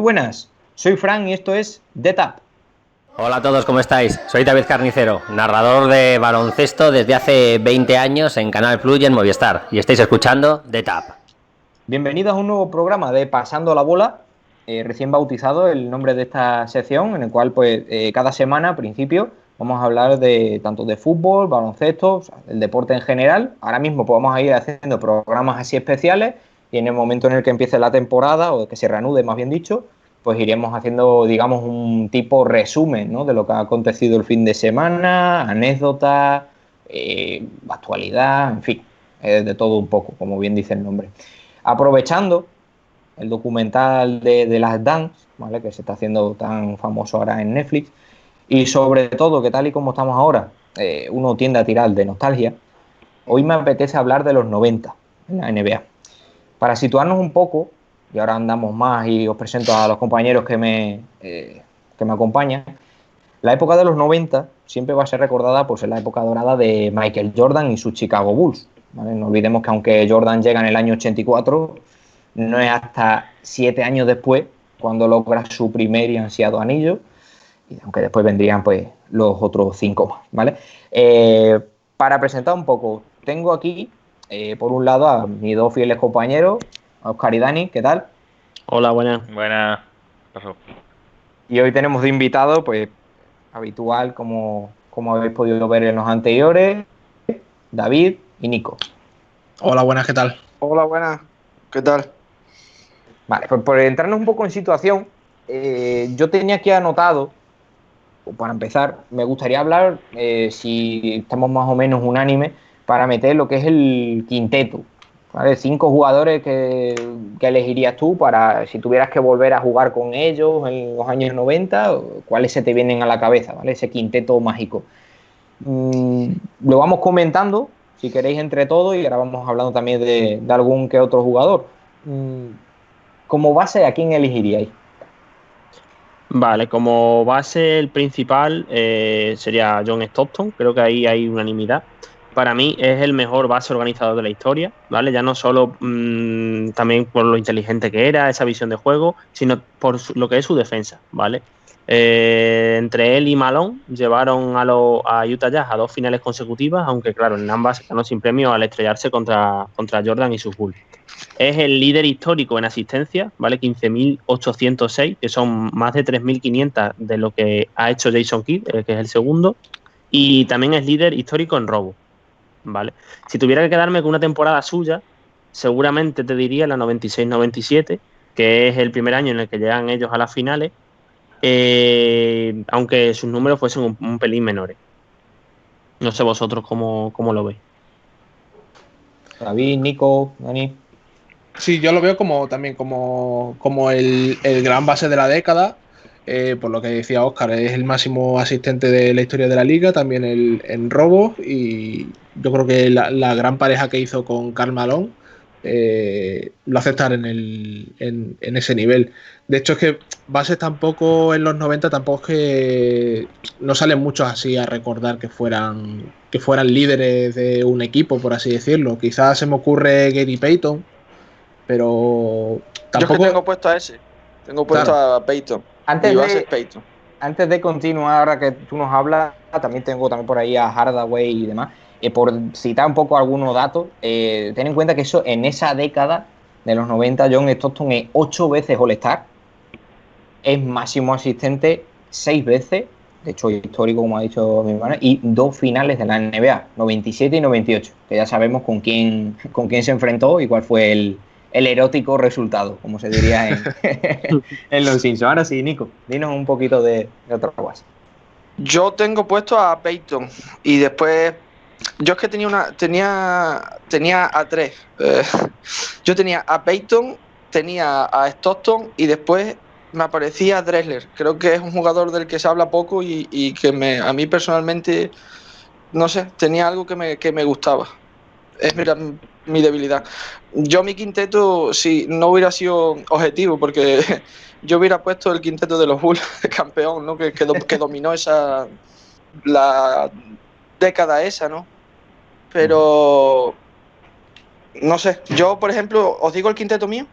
buenas, soy Fran y esto es The Tap. Hola a todos, ¿cómo estáis? Soy David Carnicero, narrador de baloncesto desde hace 20 años en Canal Plus y en Movistar. Y estáis escuchando The Tap. Bienvenidos a un nuevo programa de Pasando la Bola, recién bautizado el nombre de esta sección, en el cual pues cada semana, a principio, vamos a hablar de tanto de fútbol, baloncesto, o sea, el deporte en general. Ahora mismo pues, vamos a ir haciendo programas así especiales y en el momento en el que empiece la temporada, o que se reanude más bien dicho, pues iremos haciendo, digamos, un tipo resumen, ¿no?, de lo que ha acontecido el fin de semana, anécdotas, actualidad, en fin, de todo un poco, como bien dice el nombre. Aprovechando el documental de las Dance, ¿vale?, que se está haciendo tan famoso ahora en Netflix, y sobre todo que tal y como estamos ahora, uno tiende a tirar de nostalgia, hoy me apetece hablar de los 90 en la NBA. Para situarnos un poco, y ahora andamos más y os presento a los compañeros que me acompañan, la época de los 90 siempre va a ser recordada pues, en la época dorada de Michael Jordan y sus Chicago Bulls, ¿vale? No olvidemos que aunque Jordan llega en el año 84, no es hasta 7 años después cuando logra su primer y ansiado anillo, y aunque después vendrían pues, los otros 5 más, ¿vale? Para presentar un poco, tengo aquí, por un lado, a mis dos fieles compañeros, a Oscar y Dani, ¿qué tal? Hola, buenas. Buenas. Y hoy tenemos de invitado, pues, habitual, como habéis podido ver en los anteriores, David y Nico. Hola, buenas, ¿qué tal? Hola, buenas, ¿qué tal? Vale, pues por entrarnos un poco en situación, yo tenía aquí anotado, para empezar, me gustaría hablar, si estamos más o menos unánimes, para meter lo que es el quinteto, ¿vale? 5 jugadores que elegirías tú para, si tuvieras que volver a jugar con ellos en los años 90, ¿cuáles se te vienen a la cabeza, ¿vale? Ese quinteto mágico. Lo vamos comentando, si queréis, entre todos, y ahora vamos hablando también de algún que otro jugador. Como base, ¿a quién elegiríais? Vale, como base el principal sería John Stockton, creo que ahí hay unanimidad. Para mí es el mejor base organizador de la historia, ¿vale? Ya no solo también por lo inteligente que era, esa visión de juego, sino por lo que es su defensa, ¿vale? Entre él y Malone llevaron a Utah Jazz a 2 finales consecutivas, aunque claro, en ambas ganó sin premio al estrellarse contra Jordan y sus Bulls. Es el líder histórico en asistencia, ¿vale? 15.806, que son más de 3.500 de lo que ha hecho Jason Kidd, que es el segundo. Y también es líder histórico en robo, ¿vale? Si tuviera que quedarme con una temporada suya, seguramente te diría la 96-97, que es el primer año en el que llegan ellos a las finales, aunque sus números fuesen un pelín menores. No sé vosotros cómo lo veis. David, Nico, Dani. Sí, yo lo veo también como el gran base de la década, por lo que decía Óscar, es el máximo asistente de la historia de la liga, también en robos, y yo creo que la gran pareja que hizo con Karl Malone lo hace estar en ese nivel. De hecho, es que bases tampoco en los 90 tampoco es que no salen muchos así a recordar que fueran líderes de un equipo, por así decirlo. Quizás se me ocurre Gary Payton, pero tampoco. Yo es que tengo puesto a ese. Tengo puesto a Peyton. Mi base es Peyton. Antes de continuar, ahora que tú nos hablas, también tengo por ahí a Hardaway y demás. Por citar un poco algunos datos, ten en cuenta que eso en esa década de los 90, John Stockton es 8 veces All-Star, es máximo asistente 6 veces, de hecho histórico, como ha dicho mi hermana, y 2 finales de la NBA, 97 y 98, que ya sabemos con quién se enfrentó y cuál fue el erótico resultado, como se diría en Los Simpsons. Ahora sí, Nico, dinos un poquito de otra base. Yo tengo puesto a Peyton y después yo es que tenía a 3. Yo tenía a Peyton, tenía a Stockton y después me aparecía Drexler. Creo que es un jugador del que se habla poco y que a mí personalmente, no sé, tenía algo que me gustaba. Es mi debilidad. Yo mi quinteto, si no hubiera sido objetivo, porque yo hubiera puesto el quinteto de los Bulls campeón, ¿no? Que dominó la década esa, ¿no? Pero no sé, yo por ejemplo, ¿os digo el quinteto mío?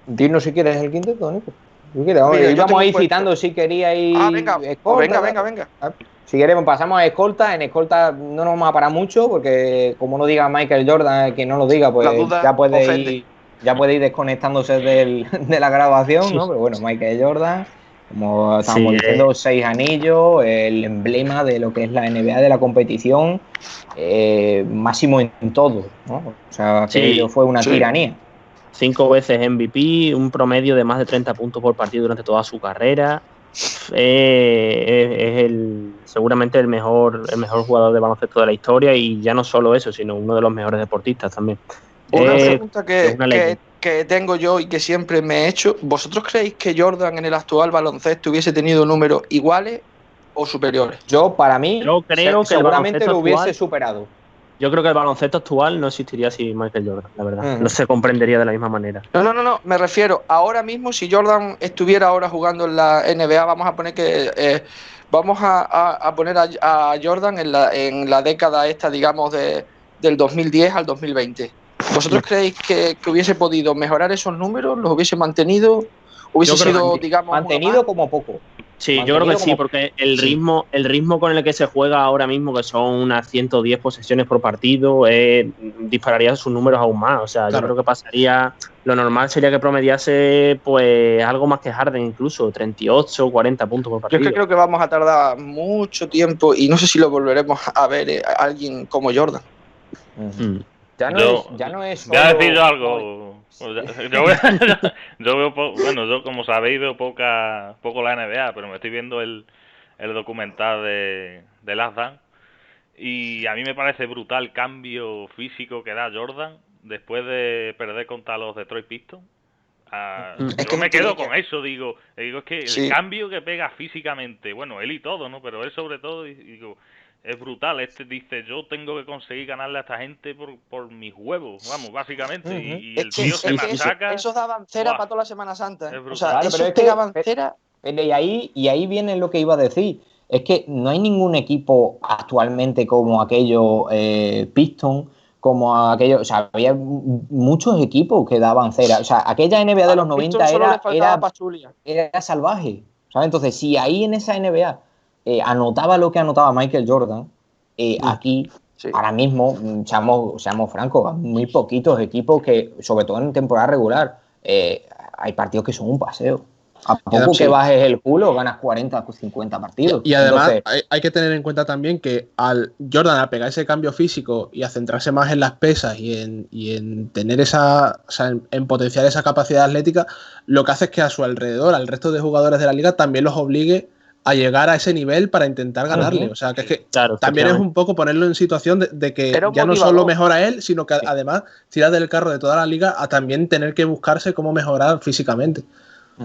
Dinos si quieres el quinteto, Nico. Mira, Mira, yo íbamos tengo a ir puesto- citando si queríais. venga, escolta, venga. Si queremos, pasamos a escolta. En escolta no nos vamos a parar mucho, porque como no diga Michael Jordan, que no lo diga, La pues duda ofende. ya puede ir desconectándose de la grabación, Sí. ¿no? Pero bueno, Michael Jordan, como estábamos Sí, diciendo, 6 anillos, el emblema de lo que es la NBA, de la competición, máximo en todo, ¿no? O sea, aquello Sí, fue una sí. tiranía. 5 veces MVP, un promedio de más de 30 puntos por partido durante toda su carrera. Es seguramente el mejor jugador de baloncesto de la historia, y ya no solo eso, sino uno de los mejores deportistas también. Una Es pregunta una leyenda. que tengo yo y que siempre me he hecho. ¿Vosotros creéis que Jordan en el actual baloncesto hubiese tenido números iguales o superiores? Yo, para mí, Yo creo que el seguramente baloncesto lo hubiese actual, superado. yo creo que el baloncesto actual no existiría sin Michael Jordan, la verdad. Ujú. No se comprendería de la misma manera. No. Me refiero, ahora mismo, si Jordan estuviera ahora jugando en la NBA, vamos a poner que. Vamos a poner a Jordan en la década esta, digamos, del 2010 al 2020. ¿Vosotros creéis que hubiese podido mejorar esos números? ¿Los hubiese mantenido? ¿Hubiese Yo creo sido, que sí. digamos, uno Mantenido más? como poco. Sí, yo creo que sí, Mantenido porque el ritmo con el que se juega ahora mismo, que son unas 110 posesiones por partido, dispararía sus números aún más. O sea, Claro. yo creo que pasaría. Lo normal sería que promediase, pues, algo más que Harden, incluso 38, 40 puntos por Yo partido. es que creo que vamos a tardar mucho tiempo y no sé si lo volveremos a ver a alguien como Jordan. Mm. Ya no es Voy a solo- decir yo algo. Yo como sabéis veo poco la NBA, pero me estoy viendo el documental de Last Dance, y a mí me parece brutal el cambio físico que da Jordan después de perder contra los Detroit Pistons. Es que Yo me no quedo tenía. con eso, digo es que el Sí. cambio que pega físicamente, bueno, él y todo, ¿no? Pero él sobre todo, digo, es brutal. Dice, yo tengo que conseguir ganarle a esta gente por mis huevos, vamos, básicamente. Ujú. Y el tío se Es que machaca. esos daban cera Buah. para toda la Semana Santa. Es O brutal. sea, Claro, esos pero es que- pegaban cera. Y ahí viene lo que iba a decir. Es que no hay ningún equipo actualmente como aquello Piston, como aquello. O sea, había muchos equipos que daban cera. O sea, aquella NBA de A los los 90 Pistons solo le faltaba Pachulia. era salvaje. ¿Sabes? Entonces, si ahí en esa NBA anotaba lo que anotaba Michael Jordan, aquí. Sí. Ahora mismo, seamos francos, hay muy poquitos equipos que, sobre todo en temporada regular, hay partidos que son un paseo. A poco sí. que bajes el culo, ganas 40 o 50 partidos. Y además Entonces, hay que tener en cuenta también que al Jordan a pegar ese cambio físico y a centrarse más en las pesas y en tener esa, o sea, en potenciar esa capacidad atlética, lo que hace es que a su alrededor, al resto de jugadores de la liga, también los obligue a llegar a ese nivel para intentar ganarle. O sea, que es que Claro, también es un poco ponerlo en situación de que Era un ya no motivador. solo mejora él, sino que además tira del carro de toda la liga a también tener que buscarse cómo mejorar físicamente.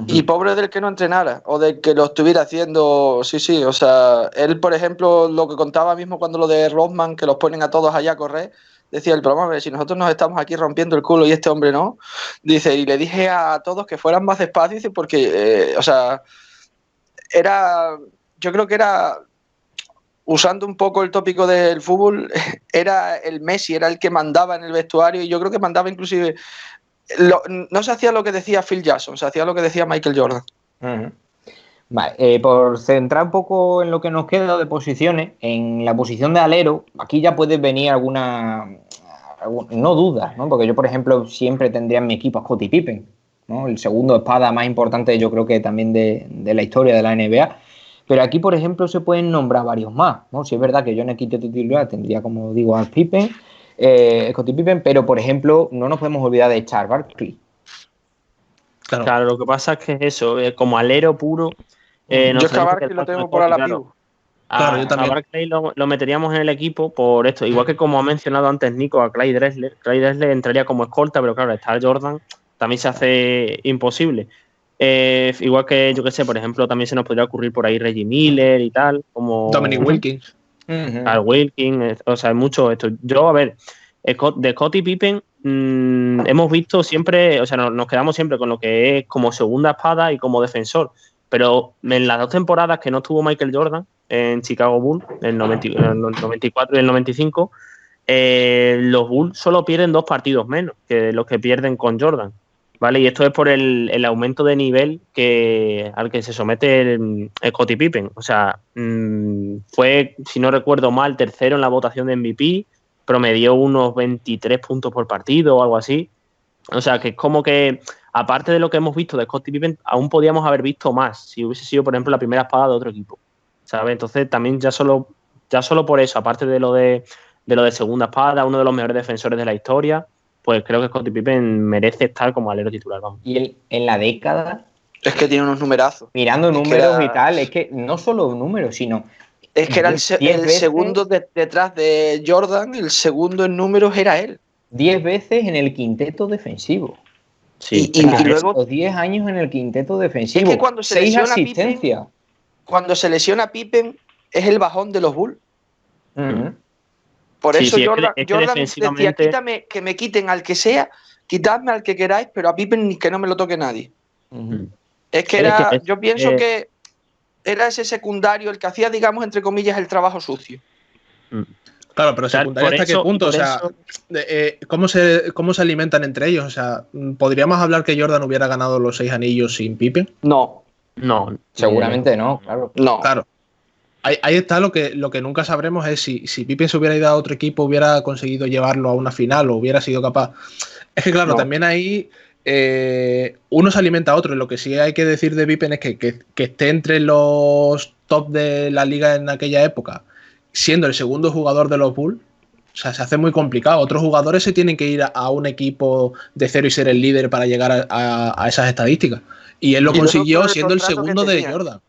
Y pobre del que no entrenara o del que lo estuviera haciendo. Sí, o sea, él, por ejemplo, lo que contaba mismo cuando lo de Rodman, que los ponen a todos allá a correr, decía el programa, si nosotros nos estamos aquí rompiendo el culo y este hombre no, dice, y le dije a todos que fueran más despacio, dice, porque, o sea, yo creo que era, usando un poco el tópico del fútbol, era el Messi, era el que mandaba en el vestuario, y yo creo que mandaba inclusive... no se hacía lo que decía Phil Jackson, se hacía lo que decía Michael Jordan. Vale, por centrar un poco en lo que nos queda de posiciones, en la posición de alero, aquí ya puede venir no dudas, ¿no? Porque yo, por ejemplo, siempre tendría en mi equipo a Scottie Pippen, ¿no? El segundo espada más importante, yo creo que también de la historia de la NBA. Pero aquí, por ejemplo, se pueden nombrar varios más, ¿no? Si es verdad que yo en el quinteto titular tendría, como digo, a Pippen, Scottie Pippen, pero por ejemplo no nos podemos olvidar de Charles Barkley. Claro, lo que pasa es que es eso, como alero puro. Yo es que a Barkley lo tengo por Alapivo. Claro, yo también. A Barkley lo meteríamos en el equipo por esto, igual que como ha mencionado antes Nico, a Clyde Drexler. Clyde Drexler entraría como escolta, pero claro, estar Jordan también se hace imposible. Igual que, yo qué sé, por ejemplo, también se nos podría ocurrir por ahí Reggie Miller y tal, como Dominic Wilkins. Carl Wilkins, o sea, hay mucho esto. Yo, a ver, de Scottie Pippen hemos visto siempre, o sea, nos quedamos siempre con lo que es como segunda espada y como defensor, pero en las 2 temporadas que no estuvo Michael Jordan en Chicago Bulls, en el 94 y el 95, los Bulls solo pierden 2 partidos menos que los que pierden con Jordan, ¿vale? Y esto es por el aumento de nivel al que se somete el Scottie Pippen. O sea, fue, si no recuerdo mal, tercero en la votación de MVP, promedió unos 23 puntos por partido o algo así. O sea, que es como que, aparte de lo que hemos visto de Scottie Pippen, aún podíamos haber visto más si hubiese sido, por ejemplo, la primera espada de otro equipo, ¿sabes? Entonces, también ya solo por eso, aparte de lo de segunda espada, uno de los mejores defensores de la historia, pues creo que Scottie Pippen merece estar como alero titular, vamos. Y en la década, Es que tiene unos numerazos. mirando números y tal, es que no solo números, sino... Es que era el 10 veces, segundo detrás de Jordan, el segundo en números era él. 10 veces en el quinteto defensivo. Sí, Y luego... Los 10 años en el quinteto defensivo. Es que cuando se 6 lesiona asistencias. Pippen, cuando se lesiona Pippen, es el bajón de los Bulls. Por eso Jordan decía, quítame, que me quiten al que sea, quitadme al que queráis, pero a Pippen que no me lo toque nadie. Es que yo pienso que era ese secundario el que hacía, digamos, entre comillas, el trabajo sucio. Claro, pero secundario hasta qué punto, o sea, ¿cómo se alimentan entre ellos? O sea, ¿podríamos hablar que Jordan hubiera ganado los 6 anillos sin Pippen? No, seguramente no, claro. No. Claro. Ahí está lo que nunca sabremos es si Pippen se hubiera ido a otro equipo, hubiera conseguido llevarlo a una final o hubiera sido capaz. Es que claro, también ahí uno se alimenta a otro. Y lo que sí hay que decir de Pippen es que esté entre los top de la liga en aquella época, siendo el segundo jugador de los Bulls, o sea, se hace muy complicado. Otros jugadores se tienen que ir a un equipo de cero y ser el líder para llegar a esas estadísticas. Y él lo consiguió siendo el segundo de Jordan.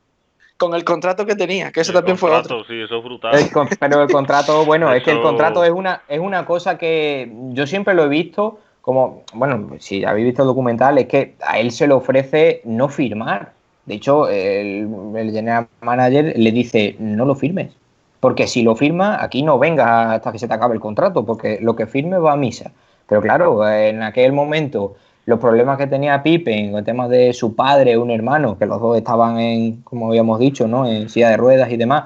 Con el contrato que tenía, que eso también fue otro. Sí, eso es brutal. Pero el contrato, bueno, es que el contrato es una cosa que yo siempre lo he visto como, bueno, si habéis visto el documental, es que a él se le ofrece no firmar. De hecho, el general manager le dice, no lo firmes. Porque si lo firma, aquí no vengas hasta que se te acabe el contrato, porque lo que firme va a misa. Pero claro, en aquel momento, los problemas que tenía Pippen, el tema de su padre, un hermano, que los dos estaban como habíamos dicho, ¿no?, en silla de ruedas y demás,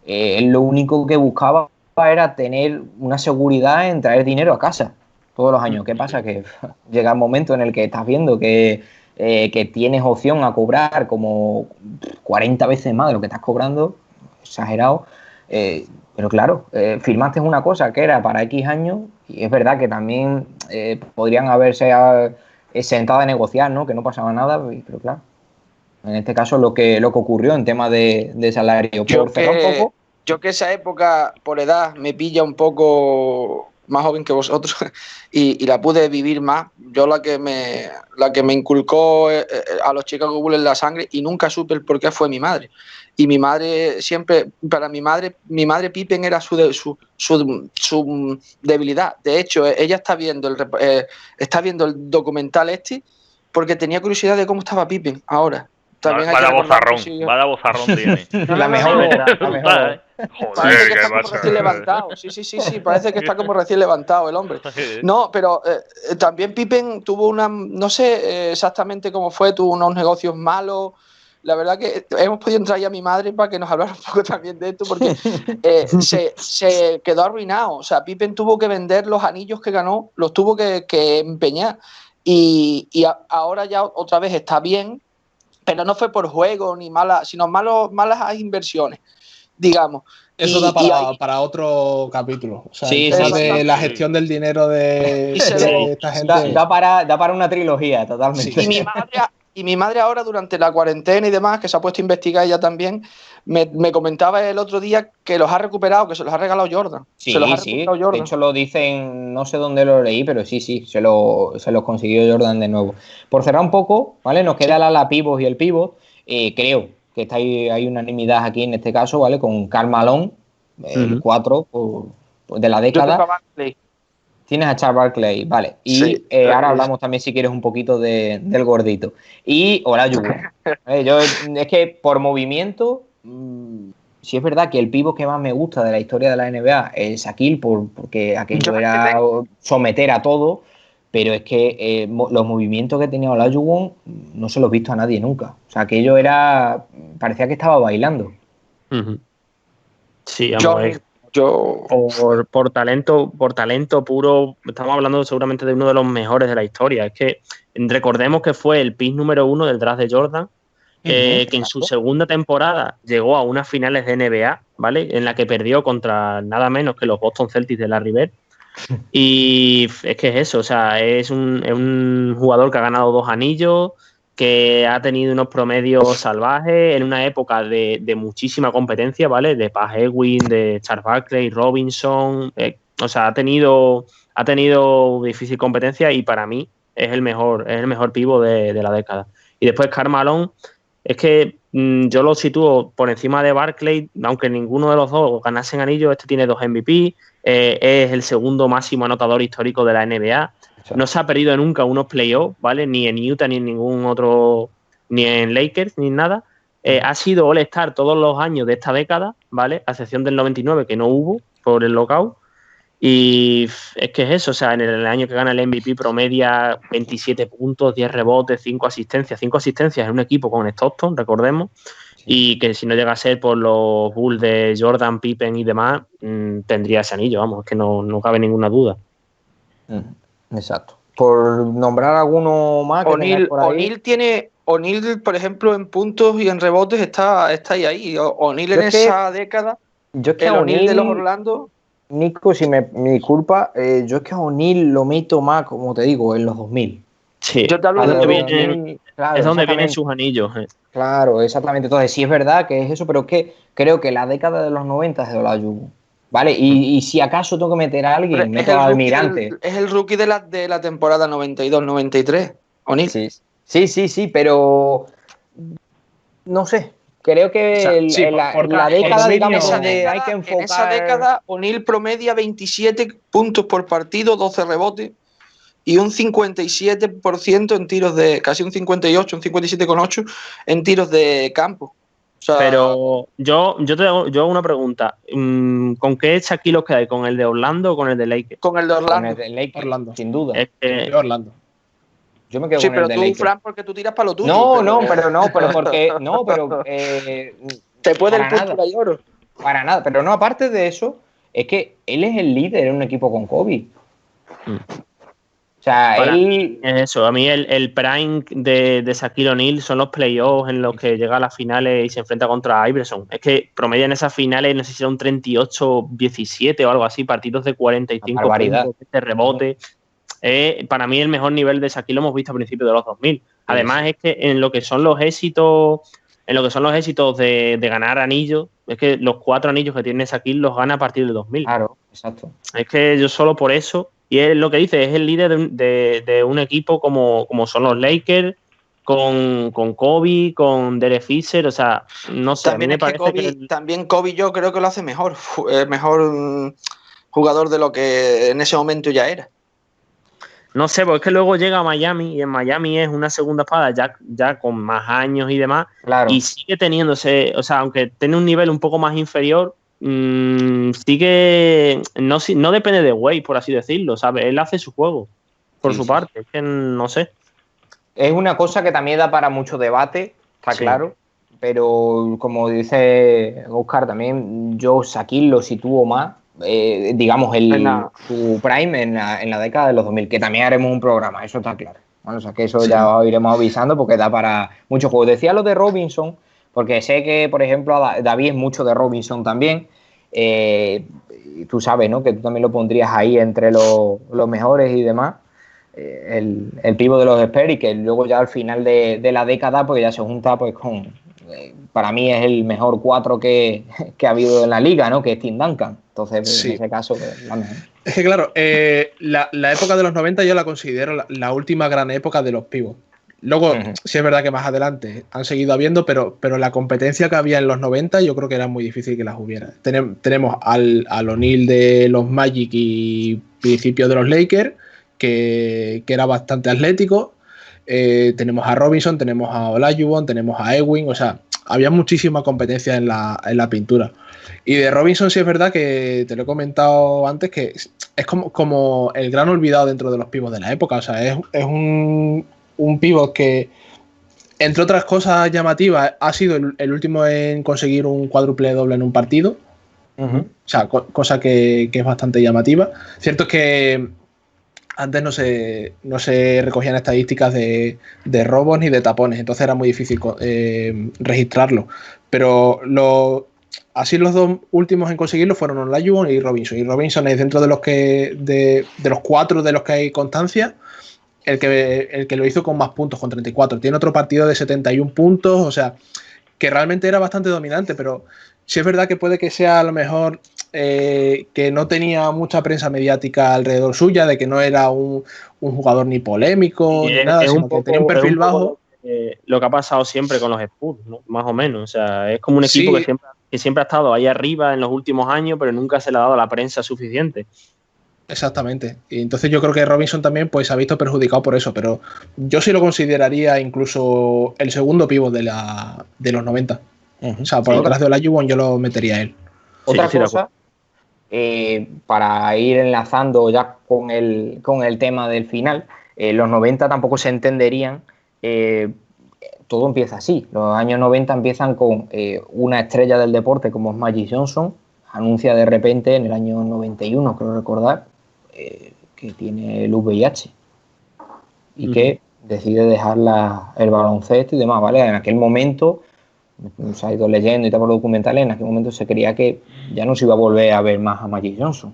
él lo único que buscaba era tener una seguridad en traer dinero a casa todos los años. ¿Qué pasa? Que llega un momento en el que estás viendo que tienes opción a cobrar como 40 veces más de lo que estás cobrando, exagerado. Pero claro, firmaste una cosa que era para X años y es verdad que también podrían haberse sentado a negociar, ¿no?, que no pasaba nada, pero claro, en este caso lo que ocurrió en tema de salario. Yo que esa época por edad me pilla un poco más joven que vosotros y la pude vivir más. Yo la que me inculcó a los Chicago Bulls en la sangre y nunca supe el por qué fue mi madre. Y mi madre siempre, para mi madre Pippen era su debilidad. De hecho, ella está viendo el documental porque tenía curiosidad de cómo estaba Pippen ahora. Vaya bozarrón tiene. La mejor. Parece que está como recién levantado. Sí, parece que está como recién levantado el hombre. No, pero también Pippen tuvo no sé exactamente cómo fue, tuvo unos negocios malos. La verdad que hemos podido entrar ya a mi madre para que nos hablara un poco también de esto, porque se quedó arruinado. O sea, Pippen tuvo que vender los anillos que ganó, los tuvo que empeñar. Y ahora ya otra vez está bien, pero no fue por juego ni sino malas inversiones, digamos. Eso da para otro capítulo. O sea, de la gestión del dinero de esta gente. Da para una trilogía, totalmente. Sí. Y mi madre ahora, durante la cuarentena y demás, que se ha puesto a investigar ella también, me comentaba el otro día que los ha recuperado, que se los ha regalado Jordan. Sí. De hecho lo dicen, no sé dónde lo leí, pero sí, se los consiguió Jordan de nuevo. Por cerrar un poco, ¿vale? Nos queda el ala pivot y el pivot. Creo que hay unanimidad aquí en este caso, ¿vale? Con Karl Malone, el 4 de la década. Tienes a Charles Barkley, vale. Y ahora hablamos también, si quieres, un poquito del gordito. Y Olajuwon. Es que por movimiento, sí es verdad que el pívot que más me gusta de la historia de la NBA es Shaquille, porque aquello era someter a todo, pero es que los movimientos que tenía Olajuwon no se los he visto a nadie nunca. O sea, aquello parecía que estaba bailando. Sí, vamos, Yo. Por talento puro, estamos hablando seguramente de uno de los mejores de la historia. Es que recordemos que fue el pick número 1 del draft de Jordan, que en su segunda temporada llegó a unas finales de NBA, ¿vale? En la que perdió contra nada menos que los Boston Celtics de Larry Bird. Y es que es eso, o sea, es un jugador que ha ganado 2 anillos, que ha tenido unos promedios salvajes en una época de muchísima competencia, ¿vale? De Pat Ewing, de Charles Barkley, Robinson, o sea, ha tenido difícil competencia y para mí es el mejor pívot de la década. Y después Karl Malone, es que yo lo sitúo por encima de Barkley, aunque ninguno de los dos ganasen anillos. Este tiene 2 MVP, es el segundo máximo anotador histórico de la NBA. No se ha perdido nunca unos playoffs, ¿vale? Ni en Utah, ni en ningún otro, ni en Lakers, ni en nada. Ha sido All-Star todos los años de esta década, ¿vale? A excepción del 99, que no hubo por el lockout. Y es que es eso, o sea, en el año que gana el MVP promedia 27 puntos, 10 rebotes, 5 asistencias. 5 asistencias en un equipo con Stockton, recordemos. Sí. Y que si no llega a ser por los Bulls de Jordan, Pippen y demás, tendría ese anillo, vamos, es que no cabe ninguna duda. Exacto. Por nombrar alguno más. O'Neal, por ejemplo, en puntos y en rebotes está ahí. O'Neal en esa década. Yo es que el O'Neal de los Orlando. Nico, si me disculpa, yo es que a O'Neal lo meto más, como te digo, en los 2000. Sí, yo te hablo de 2000, claro, es donde vienen sus anillos. Claro, exactamente. Entonces, sí es verdad que es eso, pero es que creo que la década de los 90 es de Olajuwon. ¿Vale? Y si acaso tengo que meter a alguien, meto a Almirante. Es el rookie de la temporada 92-93, O'Neal. Sí, pero no sé. Creo que la década, digamos, donde hay que enfocar... En esa década, O'Neal promedia 27 puntos por partido, 12 rebotes y un 57% en tiros de... Casi un 58, un 57,8 en tiros de campo. O sea, pero yo hago una pregunta. ¿Con qué Shaquille os quedáis? ¿Con el de Orlando o con el de Lakers? Con el de Orlando. Con el de Lakers, Orlando, sin duda. De Orlando. Yo me quedo con el de Lakers. Fran, porque tú tiras para lo tuyo. Pero te puede el punto de oro. Para nada, pero no, aparte de eso, es que él es el líder en un equipo con Kobe. O sea, él... Es eso, a mí el prime de Shaquille O'Neal son los playoffs en los que llega a las finales y se enfrenta contra Iverson. Es que promedia en esas finales, no sé si era un 38-17 o algo así, partidos de 45 puntos, de rebote. Para mí el mejor nivel de Shaquille lo hemos visto a principios de los 2000. Además es que en lo que son los éxitos de ganar anillos, es que los 4 anillos que tiene Shaquille los gana a partir del 2000. Claro, exacto. Es que yo solo por eso, y es lo que dice, es el líder de un equipo como son los Lakers, con Kobe, con Derek Fisher, o sea, no sé. También, a mí me parece que también Kobe yo creo que lo hace mejor jugador de lo que en ese momento ya era. No sé, porque es que luego llega a Miami y en Miami es una segunda espada ya con más años y demás. Claro. Y sigue teniéndose, o sea, aunque tiene un nivel un poco más inferior, sigue, no depende de Wade, por así decirlo, ¿sabes? Él hace su juego por su parte, es que no sé. Es una cosa que también da para mucho debate, está claro, pero como dice Oscar también, yo Shaquille lo sitúo más, digamos, su prime en la década de los 2000, que también haremos un programa, eso está claro. Bueno, o sea, que eso ya os iremos avisando porque da para muchos juegos. Decía lo de Robinson, porque sé que, por ejemplo, David es mucho de Robinson también. Tú sabes, ¿no? Que tú también lo pondrías ahí entre los mejores y demás. El pívot de los Spurs, y que luego ya al final de la década pues ya se junta pues con... para mí es el mejor 4 que ha habido en la liga, ¿no? Que es Tim Duncan. Entonces, en ese caso, pues, la mejor. Es que claro, la época de los 90 yo la considero la última gran época de los pivots. Luego, sí es verdad que más adelante han seguido habiendo, pero la competencia que había en los 90 yo creo que era muy difícil que las hubiera. Tenemos al O'Neal de los Magic y principios de los Lakers, que era bastante atlético. Tenemos a Robinson, tenemos a Olajuwon, tenemos a Ewing, o sea, había muchísima competencia en la pintura. Y de Robinson sí es verdad que te lo he comentado antes, que es como el gran olvidado dentro de los pivots de la época. O sea, es un pivot que, entre otras cosas llamativas, ha sido el último en conseguir un cuádruple doble en un partido. O sea, cosa que es bastante llamativa. Cierto es que antes no se recogían estadísticas de robos ni de tapones, entonces era muy difícil registrarlo. Pero así los dos últimos en conseguirlo fueron Olajuwon y Robinson. Y Robinson es dentro de los de los 4 de los que hay constancia, el que lo hizo con más puntos, con 34. Tiene otro partido de 71 puntos, o sea, que realmente era bastante dominante, pero sí es verdad que puede que sea a lo mejor que no tenía mucha prensa mediática alrededor suya, de que no era un jugador ni polémico ni nada, sino que tenía un perfil bajo. Lo que ha pasado siempre con los Spurs, ¿no? Más o menos. O sea, es como un equipo Sí, que siempre ha estado ahí arriba en los últimos años, pero nunca se le ha dado la prensa suficiente. exactamente. Y entonces yo creo que Robinson también pues, se ha visto perjudicado por eso, pero yo sí lo consideraría incluso el segundo pívot de los 90. O sea, por detrás de Olajuwon yo lo metería a él. Otra cosa, para ir enlazando ya con el tema del final, los 90 tampoco se entenderían. Todo empieza así. Los años 90 empiezan con una estrella del deporte como es Magic Johnson. Anuncia de repente en el año 91, creo recordar, que tiene el VIH y que decide dejar el baloncesto y demás, ¿vale? En aquel momento, se ha ido leyendo y tal por los documentales, en aquel momento se creía que ya no se iba a volver a ver más a Magic Johnson,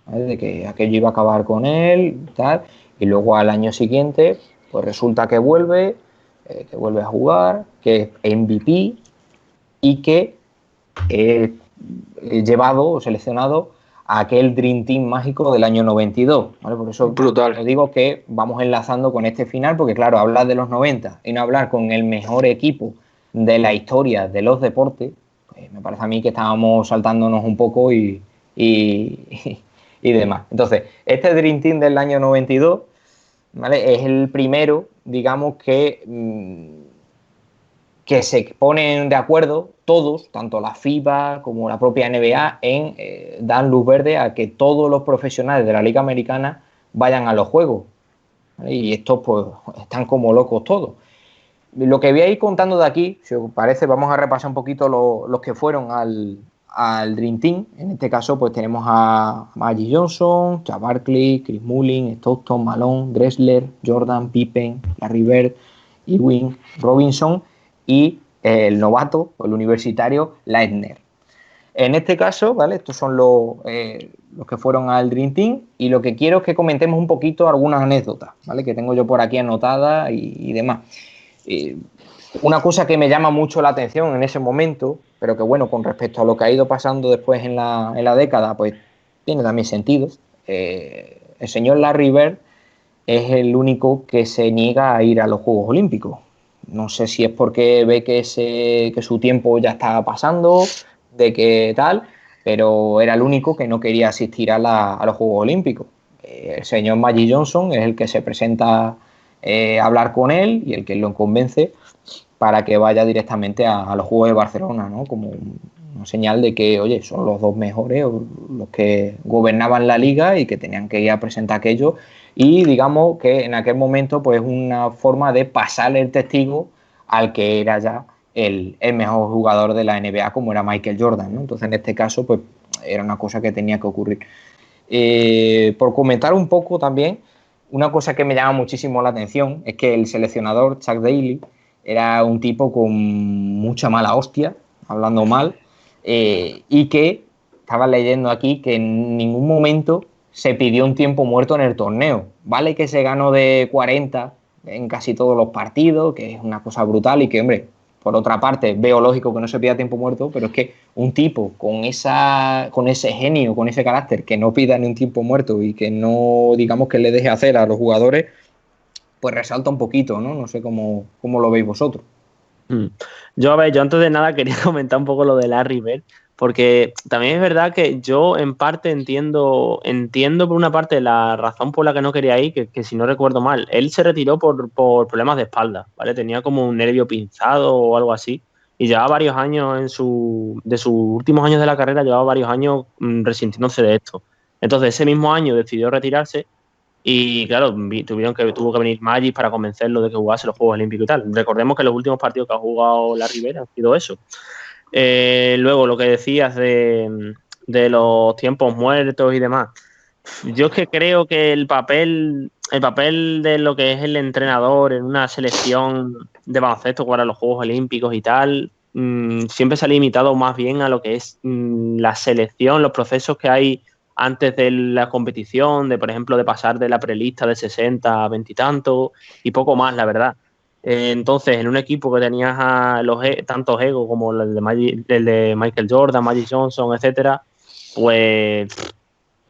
¿vale? De que aquello iba a acabar con él y tal, y luego al año siguiente pues resulta que vuelve a jugar, que es MVP y que es llevado o seleccionado a aquel Dream Team mágico del año 92, ¿vale? Por eso Brutal. os digo que vamos enlazando con este final, porque claro, hablar de los 90 y no hablar con el mejor equipo de la historia de los deportes, pues me parece a mí que estábamos saltándonos un poco y demás. Entonces, este Dream Team del año 92, ¿vale? Es el primero, digamos, que se ponen de acuerdo todos, tanto la FIBA como la propia NBA, en dar luz verde a que todos los profesionales de la Liga Americana vayan a los juegos, ¿vale? Y estos pues están como locos todos. Lo que voy a ir contando de aquí, si os parece, vamos a repasar un poquito los que fueron al Dream Team. En este caso pues tenemos a Magic Johnson, Charles Barkley, Chris Mullin, Stockton, Malone, Drexler, Jordan, Pippen, Larry Bird, Ewing, Robinson y el novato, el universitario, Leitner. En este caso, ¿vale? Estos son los que fueron al Dream Team y lo que quiero es que comentemos un poquito algunas anécdotas, ¿vale? Que tengo yo por aquí anotadas y demás. Una cosa que me llama mucho la atención en ese momento, pero que bueno, con respecto a lo que ha ido pasando después en la década, pues tiene también sentido. El señor Larry Bird es el único que se niega a ir a los Juegos Olímpicos. No sé si es porque ve que su tiempo ya estaba pasando, de que tal, pero era el único que no quería asistir a los Juegos Olímpicos. El señor Magic Johnson es el que se presenta a hablar con él y el que lo convence para que vaya directamente a los Juegos de Barcelona, ¿no? Como una señal de que, oye, son los dos mejores, los que gobernaban la liga y que tenían que ir a presentar aquello. Y digamos que en aquel momento pues una forma de pasarle el testigo al que era ya el mejor jugador de la NBA, como era Michael Jordan, ¿no? Entonces en este caso pues era una cosa que tenía que ocurrir. Por comentar un poco también, una cosa que me llama muchísimo la atención es que el seleccionador Chuck Daly era un tipo con mucha mala hostia, hablando mal, y que estaba leyendo aquí que en ningún momento se pidió un tiempo muerto en el torneo. Vale que se ganó de 40 en casi todos los partidos, que es una cosa brutal y que, hombre, por otra parte, veo lógico que no se pida tiempo muerto, pero es que un tipo con ese genio, con ese carácter, que no pida ni un tiempo muerto y que no, digamos, que le deje hacer a los jugadores, pues resalta un poquito, ¿no? No sé cómo lo veis vosotros. Yo antes de nada quería comentar un poco lo de Larry Bird, porque también es verdad que yo en parte entiendo por una parte la razón por la que no quería ir, que si no recuerdo mal, él se retiró por problemas de espalda, ¿vale? Tenía como un nervio pinzado o algo así, y llevaba varios años de sus últimos años de la carrera, llevaba varios años resintiéndose de esto. Entonces ese mismo año decidió retirarse. Y claro, tuvo que venir Magic para convencerlo de que jugase los Juegos Olímpicos y tal. Recordemos que los últimos partidos que ha jugado Larry Bird han sido eso. Luego, lo que decías de los tiempos muertos y demás. Yo es que creo que el papel de lo que es el entrenador en una selección de baloncesto para los Juegos Olímpicos y tal, siempre se ha limitado más bien a lo que es la selección, los procesos que hay antes de la competición, por ejemplo, de pasar de la prelista de 60 a 20 y tanto, y poco más, la verdad. Entonces, en un equipo que tenías a tantos egos como el de Michael Jordan, Magic Johnson, etcétera, pues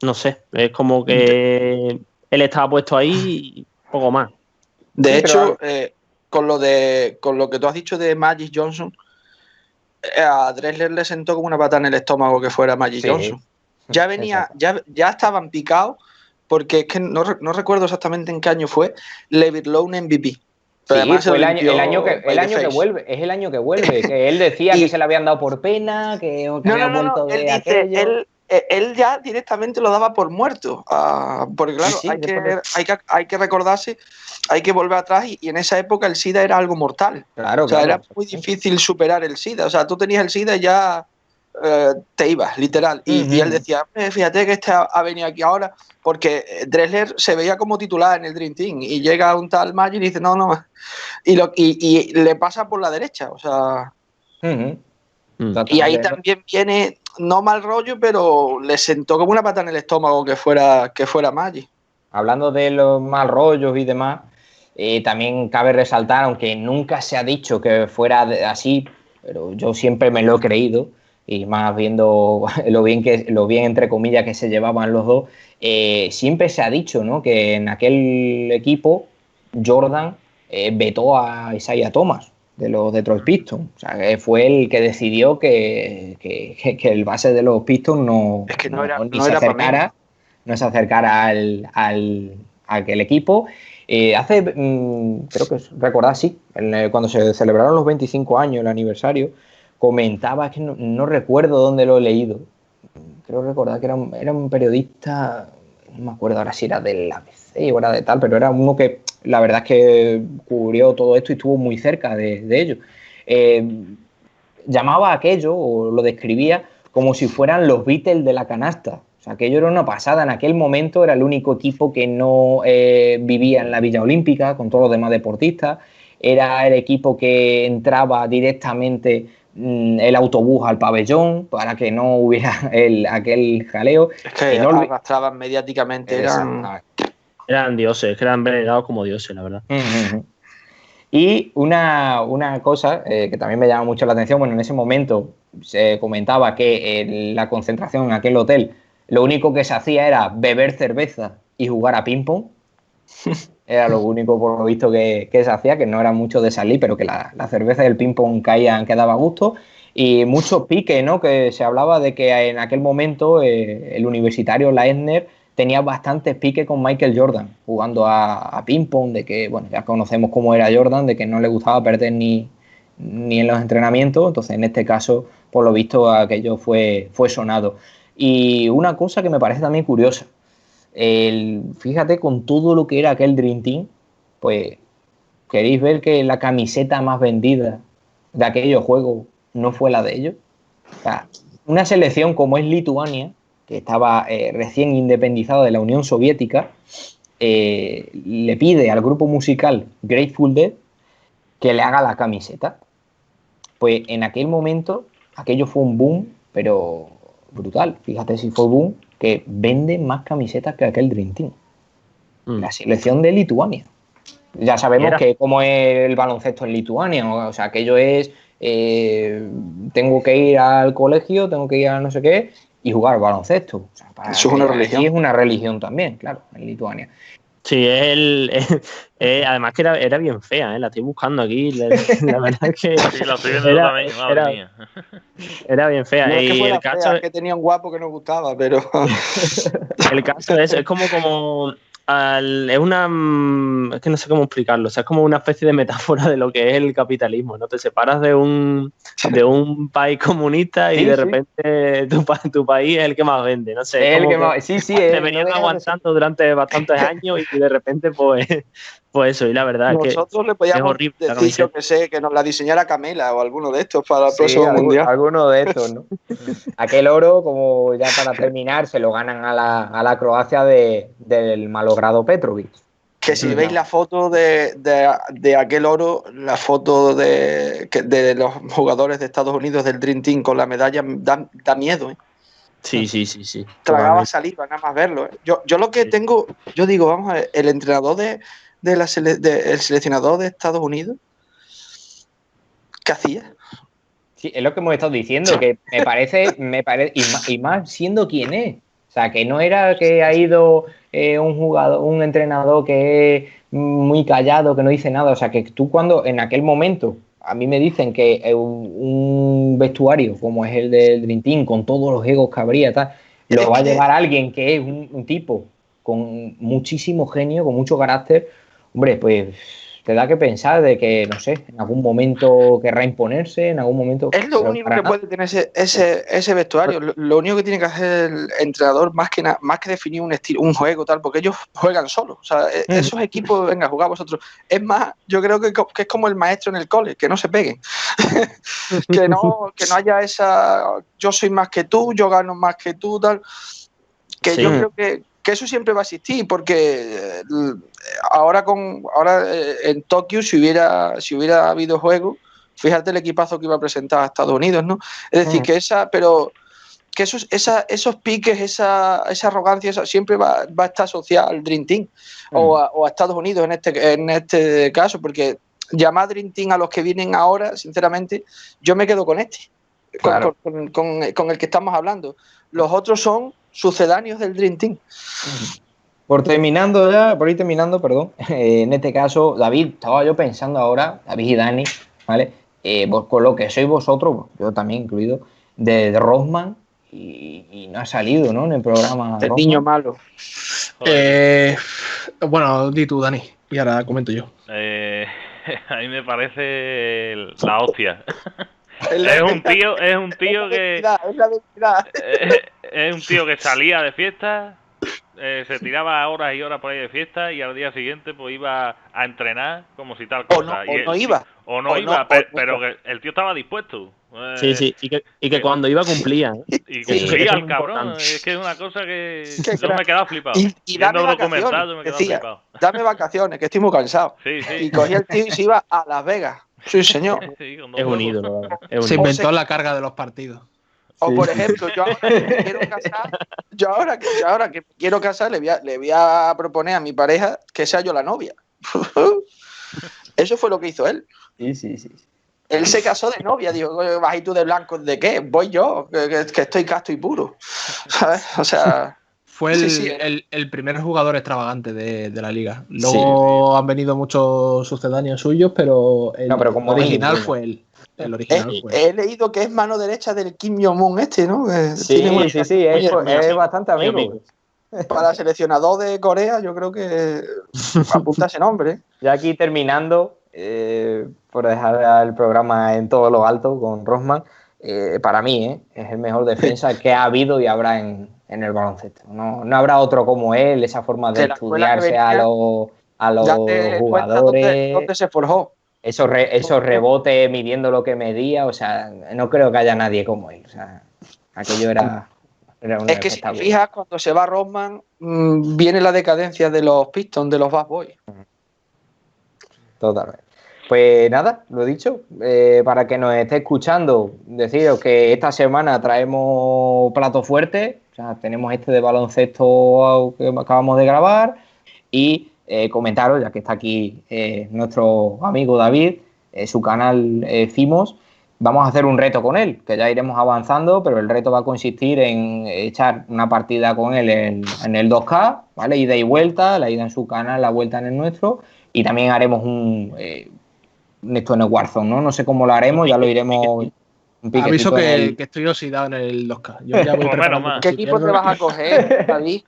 no sé, es como que él estaba puesto ahí y poco más. De Sí, hecho, con lo que tú has dicho de Magic Johnson, a Drexler le sentó como una patada en el estómago que fuera Magic Sí. Johnson. Ya venía, ya estaban picados, porque es que no recuerdo exactamente en qué año fue, Levitt Lowe MVP. Pero sí, fue el año que vuelve, es el año que vuelve, que él decía que se le habían dado por pena, que había vuelto de él aquello. Él ya directamente lo daba por muerto, porque claro, Sí, hay que recordarse, hay que volver atrás y en esa época el SIDA era algo mortal. Claro, o sea, era muy difícil superar el SIDA. O sea, tú tenías el SIDA y ya te ibas, literal. Y él decía, fíjate que este ha venido aquí ahora, porque Drexler se veía como titular en el Dream Team y llega un tal Magic y dice, no, y le pasa por la derecha, o sea... Y ahí también viene, no mal rollo, pero le sentó como una pata en el estómago que fuera Magic. Hablando de los mal rollos y demás, también cabe resaltar, aunque nunca se ha dicho que fuera así, pero yo siempre me lo he creído, y más viendo lo bien entre comillas que se llevaban los dos, siempre se ha dicho, ¿no?, que en aquel equipo Jordan vetó a Isaiah Thomas de los Detroit Pistons. O sea, que fue el que decidió que el base de los Pistons no se acercara a aquel equipo. Creo que recordar, sí, cuando se celebraron los 25 años, el aniversario, comentaba, que no recuerdo dónde lo he leído, creo recordar que era un periodista, no me acuerdo ahora si era del ABC o era de tal, pero era uno que la verdad es que cubrió todo esto y estuvo muy cerca de ello. Llamaba a aquello, o lo describía, como si fueran los Beatles de la canasta. O sea, aquello era una pasada. En aquel momento era el único equipo que no vivía en la Villa Olímpica, con todos los demás deportistas. Era el equipo que entraba directamente el autobús al pabellón para que no hubiera aquel jaleo. Es que arrastraban mediáticamente, eran dioses, que eran venerados como dioses, la verdad. Y una cosa que también me llama mucho la atención, bueno, en ese momento se comentaba que la concentración en aquel hotel, lo único que se hacía era beber cerveza y jugar a ping-pong. Era lo único, por lo visto, que se hacía, que no era mucho de salir, pero que la cerveza y el ping-pong quedaba a gusto. Y muchos piques, ¿no?, que se hablaba de que en aquel momento el universitario Laettner tenía bastantes piques con Michael Jordan, jugando a ping-pong, de que, bueno, ya conocemos cómo era Jordan, de que no le gustaba perder ni en los entrenamientos. Entonces, en este caso, por lo visto, aquello fue sonado. Y una cosa que me parece también curiosa, fíjate, con todo lo que era aquel Dream Team, pues queréis ver que la camiseta más vendida de aquellos juegos no fue la de ellos. O sea, una selección como es Lituania, que estaba recién independizada de la Unión Soviética, le pide al grupo musical Grateful Dead que le haga la camiseta. Pues en aquel momento aquello fue un boom, pero brutal. Fíjate si fue boom, que vende más camisetas que aquel Dream Team. La selección de Lituania. Ya sabemos que como es el baloncesto en Lituania, o sea, aquello es tengo que ir al colegio, tengo que ir a no sé qué y jugar baloncesto. O sea, eso es una religión. Y es una religión también, claro, en Lituania. Sí, además que era bien fea, la estoy buscando aquí. La verdad es que. Sí, la estoy viendo también, madre mía. Era bien fea. No es que fuera el caso fea, es que tenía un guapo que nos gustaba, pero. El caso es como Es es que no sé cómo explicarlo, o sea, es como una especie de metáfora de lo que es el capitalismo, ¿no? Te separas de un país comunista y Sí, de sí. repente tu país es el que más vende, no sé. Es el como que más. Sí, sí, te no venían deja de ser. aguantando durante bastantes años y de repente, pues eso, y la verdad es que Nosotros le es podíamos horrible la decir, yo camiseta. que sé, que nos la diseñara Camela o alguno de estos para el Sí, próximo mundial. alguno de estos, ¿no? Aquel oro, como ya para terminar, se lo ganan a la Croacia del malogrado Petrovic. Que si veis la foto de aquel oro, la foto de los jugadores de Estados Unidos del Dream Team con la medalla, da miedo, ¿eh? Sí. Tragaba Totalmente. saliva nada más verlo, ¿eh? Yo lo que tengo, yo digo, vamos a ver, el entrenador el seleccionador de Estados Unidos, ¿qué hacía? Sí, es lo que hemos estado diciendo, que me parece, y más siendo quien es. O sea, que no era que ha ido un entrenador que es muy callado, que no dice nada. O sea, que tú cuando en aquel momento a mí me dicen que un vestuario como es el del Dream Team, con todos los egos que habría, tal, lo va a llevar alguien que es un tipo con muchísimo genio, con mucho carácter, hombre, pues te da que pensar de que, no sé, en algún momento querrá imponerse, en algún momento... Es lo único que puede tener ese vestuario. Lo único que tiene que hacer el entrenador, más que definir un estilo, un juego, tal, porque ellos juegan solos. O sea, esos equipos, venga, jugad vosotros. Es más, yo creo que es como el maestro en el cole, que no se peguen. que no haya esa, yo soy más que tú, yo gano más que tú, tal. Que Sí. yo creo que eso siempre va a existir, porque ahora en Tokio, si hubiera habido juego, fíjate el equipazo que iba a presentar a Estados Unidos, ¿no? Es decir, que esos piques, esa arrogancia, siempre va a estar asociada al Dream Team o a Estados Unidos en este caso, porque llamar Dream Team a los que vienen ahora, sinceramente, yo me quedo con este, Claro. con el que estamos hablando. Los otros son sucedáneos del Dream Team. Por ir terminando, perdón, en este caso, David, estaba yo pensando ahora, David y Dani, ¿vale? Con lo que sois vosotros, yo también incluido, de Rothman, y no ha salido, ¿no? En el programa. El niño malo. Bueno, di tú, Dani, y ahora comento yo. A mí me parece la hostia. Es un tío que... Es la identidad. Es un tío que salía de fiesta, se tiraba horas y horas por ahí de fiesta y al día siguiente pues iba a entrenar como si tal cosa. Pero que el tío estaba dispuesto. Sí, y que cuando iba cumplía. Y Eso cumplía es el cabrón. importante. Es que es una cosa que yo me he quedado flipado. Y dame vacaciones, yo me he quedado flipado. dame vacaciones, que estoy muy cansado. Sí. Y cogía el tío y se iba a Las Vegas. Sí, señor. Sí, con Es un ídolo. Se inventó la carga de los partidos. O por ejemplo, yo ahora que quiero casar, le voy a proponer a mi pareja que sea yo la novia. Eso fue lo que hizo él. Sí. Él se casó de novia, dijo, ¿vas y tú de blanco? ¿De qué? Voy yo, que estoy casto y puro. ¿Sabes? O sea... Fue el primer jugador extravagante de la liga. Luego han venido muchos sucedáneos suyos, pero el original fue él. El original fue él. He leído que es mano derecha del Kim Jong-un ¿no? Sí, es bastante amigo. Para seleccionador de Corea, yo creo que apunta ese nombre. Ya aquí terminando, por dejar el programa en todo lo alto con Rothman, para mí es el mejor defensa que ha habido y habrá en el baloncesto. No habrá otro como él, esa forma de estudiarse a los jugadores. ¿Dónde se forjó? Esos rebotes midiendo lo que medía, o sea, no creo que haya nadie como él. O sea, aquello era un es que si te fijas, cuando se va Rothman, viene la decadencia de los Pistons, de los Bad Boys. Totalmente. Pues nada, lo dicho, para que nos esté escuchando, deciros que esta semana traemos plato fuerte, o sea, tenemos este de baloncesto que acabamos de grabar y comentaros, ya que está aquí nuestro amigo David, su canal Cimos, vamos a hacer un reto con él, que ya iremos avanzando, pero el reto va a consistir en echar una partida con él en el 2K, ¿vale? Ida y vuelta, la ida en su canal, la vuelta en el nuestro, y también haremos esto en el Warzone, ¿no? No sé cómo lo haremos, ya lo iremos... Aviso que estoy oxidado en el 2K. Yo ya voy preparando. ¿Qué equipo te vas a coger, David?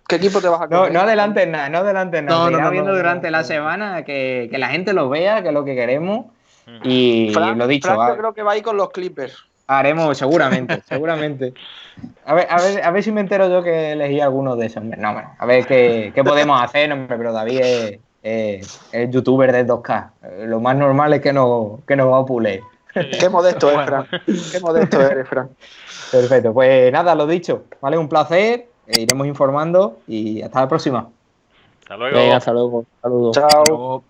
¿Qué equipo te vas a No, coger? no adelantes nada, no adelantes nada. No, Se no, irá no, viendo no, durante no. la semana que la gente los vea, que es lo que queremos. Y Fran, lo dicho, Fran, yo creo que va a ir con los Clippers. haremos seguramente. A ver si me entero yo que elegí alguno de esos. Hombre. No, hombre, a ver qué podemos hacer, hombre, pero David es youtuber de 2K. Lo más normal es que nos vapule. Qué modesto es, Fran. Qué modesto eres, Fran. Perfecto, pues nada, lo dicho. Vale, un placer. Iremos informando y hasta la próxima. Hasta luego. Venga, hasta luego. Saludos. Chao. Luego-